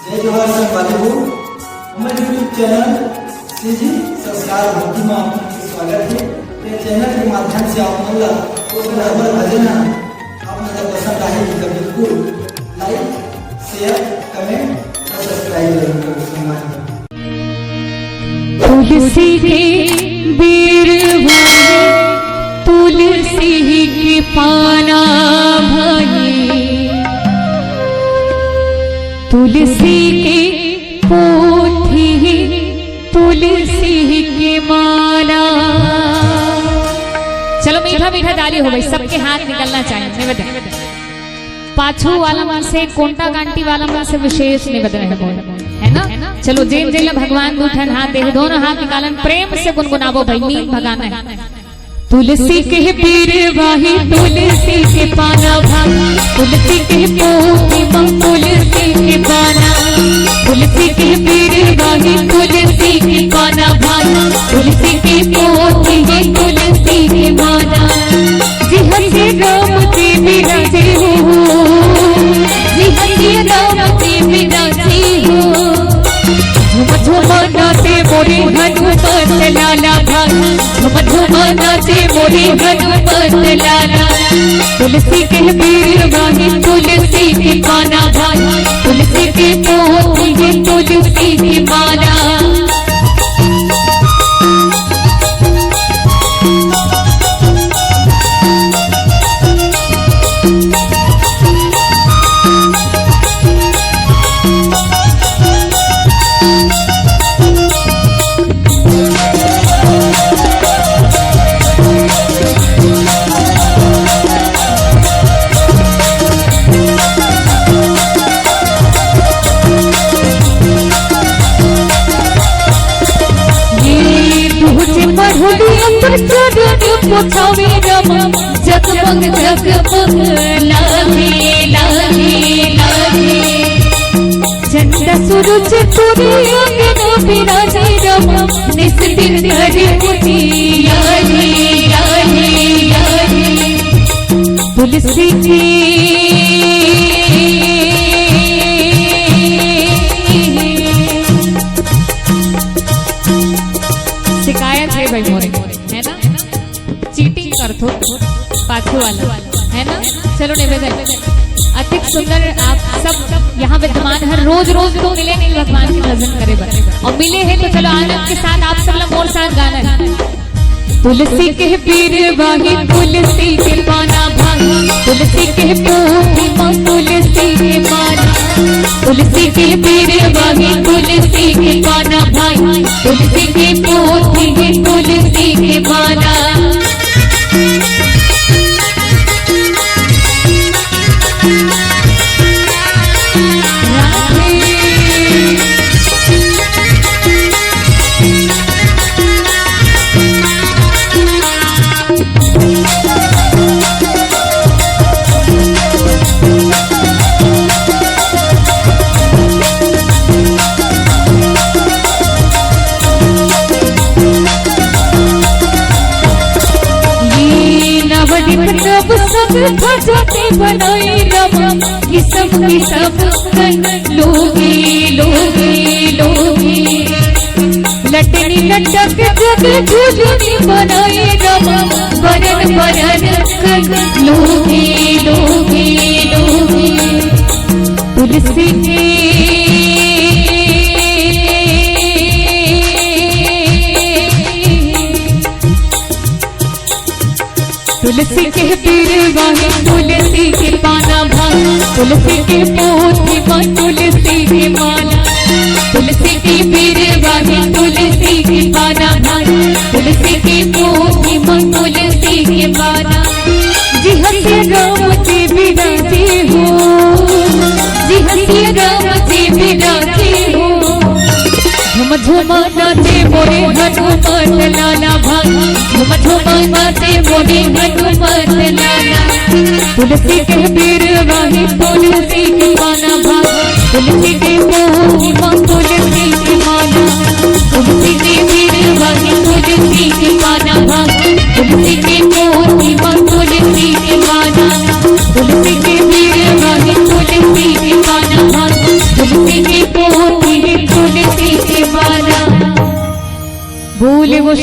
जय जोहार संगवारी हो हमारे यूट्यूब चैनल श्री जी संस्कार भक्ति में आपका स्वागत है। ये चैनल के माध्यम से आप मतलब तो भजन आप मतलब पसंद आए तो बिल्कुल लाइक शेयर कमेंट और सब्सक्राइब जरूर करें। तुलसी के बीरवा तुलसी के पाना भाई, तुलसी के पोथी तुलसी के माला। चलो मीठा मीठा ताली हो गई, सबके हाथ निकलना चाहिए। निवेदन पाछू वाला मन से कोंटा गांटी वाला मन से विशेष निवेदन है ना। चलो जेल जेल भगवान दूठन हाथ दे, दोनों हाथ निकालन प्रेम से गुनगुनावो भाई, मीन भगाना है। तुलसी के पीर वाही तुलसी के पाना भाई, तुलसी के पोथी तुलसी के पाना। तुलसी के पीर वाही तुलसी के पाना भाई, तुलसी के पोथी तुलसी के पाना। जी हंसी राम जी विराजे हो, जी हंसी राम जी विराजे हो। झुम झुम नाचे मोरे हनुमत लाला भाई, झुम झुम नाचे मोरे हनुमत लाला। तुलसी के पीर वाही तुलसी के पाना भाई, तुलसी के पोथी तुलसी के माला। पोछावे रमा जगमग जगमग लागे लागे लागे। चंदा सूरज पूरे अंगन बिराजे रमा, निस दिन घरे उठी यारे यारे यारे। तुलसी की शिकायत है भाई मोरे, है ना, चीटिंग कर थो पाछू वाला, है ना। चलो निवेदन अधिक सुंदर आप सब यहाँ विद्यमान है, रोज रोज तो मिले नहीं भगवान के भजन करे बस, और मिले हैं तो चलो आनंद के साथ आप सब लोग मोर साथ गाना है। तुलसी के पीर वाही तुलसी के पाना भाई, तुलसी के पोथी तुलसी के माला। तुलसी के पीर वाही तुलसी के पाना भाई, तुलसी के पोथी तुलसी के माला। सब सब भजते बनाए रमा, कि सब लोगे लोगे लोगे। लटनी लटक जग झुझुनी बनाए रमा, बरन बरन लोगे लोगे लोगे। तुलसी के तुलसी के पीर वाही तुलसी के पाना भाई, तुलसी के पोथी तुलसी के माला। तुलसी के पीर वाही तुलसी के पाना भाई, तुलसी के पोथी तुलसी के माला। जी हंसी राम जी विराजे हो, जी हंसी राम जी विराजे हो। झुम झुम नाचे मोरे हनुमत लाला भाई, झुम झुम नाचे मोरे हनुमत लाला। तुलसी के पीर वाही तुलसी के पाना भाई, तुलसी के पोथी तुलसी के माला। तुलसी के पीर वाही तुलसी के पाना भाई, तुलसी के पोथी तुलसी के माला। तुलसी के पीर वाही तुलसी के पाना भाई, तुलसी के भूल वो